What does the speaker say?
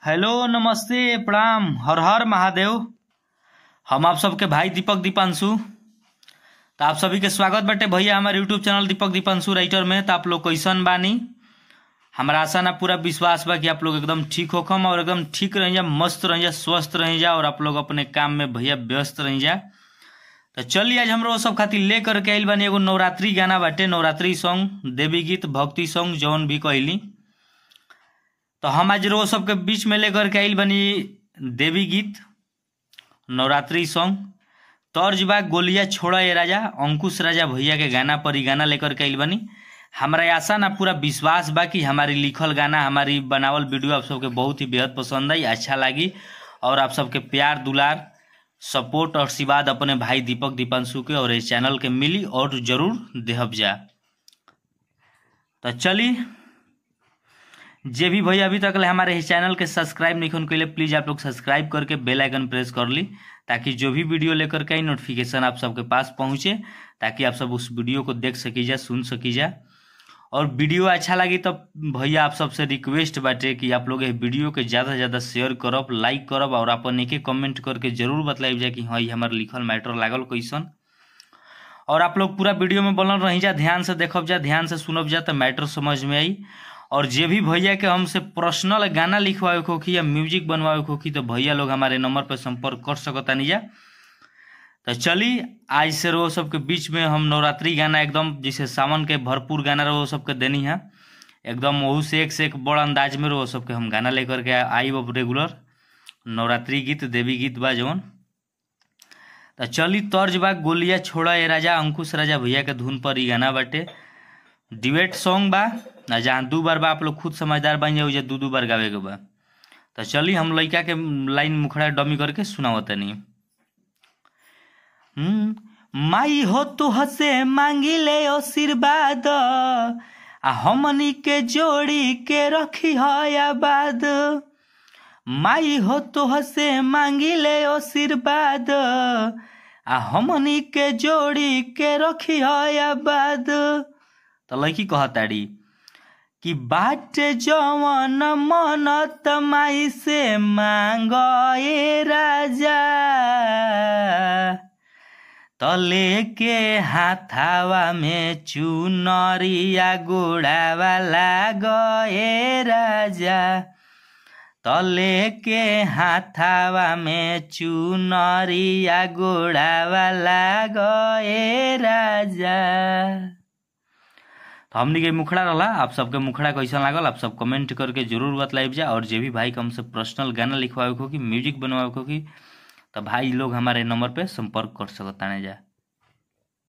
Hello, नमस्ते, प्रणाम, हर हर महादेव। हम आप सबके भाई दीपक दीपांशु। तो आप सभी के स्वागत बाटे भैया हमारे यूट्यूब चैनल दीपक दीपांशु राइटर में। तो आप लोग कैसन बानी? हमारा आशा ना पूरा विश्वास बा कि आप लोग एकदम ठीक होखम और एकदम ठीक रह जा, मस्त रह जा, स्वस्थ रह जा और आप लोग अपने काम में भैया व्यस्त रह जा। तो चलिए आज हम सब खातिर लेकर के आइल बानी एगो नवरात्रि गाना बाटे, नवरात्रि सॉन्ग, देवी गीत, भक्ति सॉन्ग जौन भी कहली। तो हम आज रोज सबके बीच में लेकर के आइल बनी देवी गीत, नवरात्रि सॉन्ग, तर्ज बा गोलियां छोड़ा ए राजा, अंकुश राजा भैया के गाना पर ही गाना लेकर के आइल बनी। हमारा आशा ना पूरा विश्वास बा कि हमारी लिखल गाना, हमारी बनावल वीडियो आप सबके बहुत ही बेहद पसंद आई, अच्छा लगी और आप सबके प्यार दुलार सपोर्ट और आशीर्वाद अपने भाई दीपक दीपांशु के और इस चैनल के मिली और जरूर देहब जा। तो चलिए, जे भी भैया अभी तक हमारे इस चैनल के सब्सक्राइब नहीं होने के लिए प्लीज आप लोग सब्सक्राइब करके बेल आइकन प्रेस कर ली, ताकि जो भी वीडियो लेकर के आई नोटिफिकेशन आप सबके पास पहुंचे, ताकि आप सब उस वीडियो को देख सकी जा, सुन सकी जा। और वीडियो अच्छा लगी तो भैया आप सबसे रिक्वेस्ट बाटे कि आप लोग वीडियो के ज़्यादा से ज़्यादा शेयर करब, लाइक करब और अपन एक कमेंट करके जरूर बताइब जाए कि हाँ ये हमारे लिखल मैटर लागल कैसन। और आप लोग पूरा वीडियो में बनल रही जा, ध्यान से देखब जा, ध्यान से सुनब जा, तो मैटर समझ में आई। और जे भी भैया के हमसे पर्सनल गाना लिखवावे को या म्यूजिक बनवावे को तो भैया लोग हमारे नंबर पर संपर्क कर सकता नहीं जा। तो चलिए आज से रो सबके बीच में हम नवरात्रि गाना एकदम जैसे सावन के भरपूर गाना रहो सबके देनी है, एकदम वहू से एक बड़ अंदाज में रहो सबके हम गाना लेकर के आई अब रेगुलर नवरात्रि गीत, देवी गीत बा जौन। तो चली तर्ज बा गोलियां छोड़ा ए राजा, अंकुश राजा भैया के धुन पर ही गाना बाटे, डिबेट सॉन्ग बा ना, जहाँ 2 बार बा, आप लोग खुद समझदार बन जाओ, 2 बार गावे के बा। तो चलिए हम लड़का के लाइन मुखड़ा डमी करके सुनावता नहीं। माई हो तू हसे मांगी ले आशीर्वाद, हमनी के जोड़ी के रखी है आबाद। माई हो तू हसे मांगी ले आशीर्वाद, हमनी के जोड़ी के रखी है आबाद। तो लड़की कहताड़ी कि बाट जवन मनत माई से मांग ए राजा, तले के हाथावा में चुनरिया गोड़ावा लाग ए राजा, तले के हाथावा में चुनरिया गोड़ावा लाग ए राजा। तो हमनी के मुखड़ा रहा, आप सबके मुखड़ा कैसा लागल आप सब कमेंट करके जरूर बतलाइब जा। और जे भी भाई को हमसे पर्सनल गाना लिखवावे को कि म्यूजिक बनवावे को कि तो भाई लोग हमारे नंबर पे संपर्क कर सकता है जा।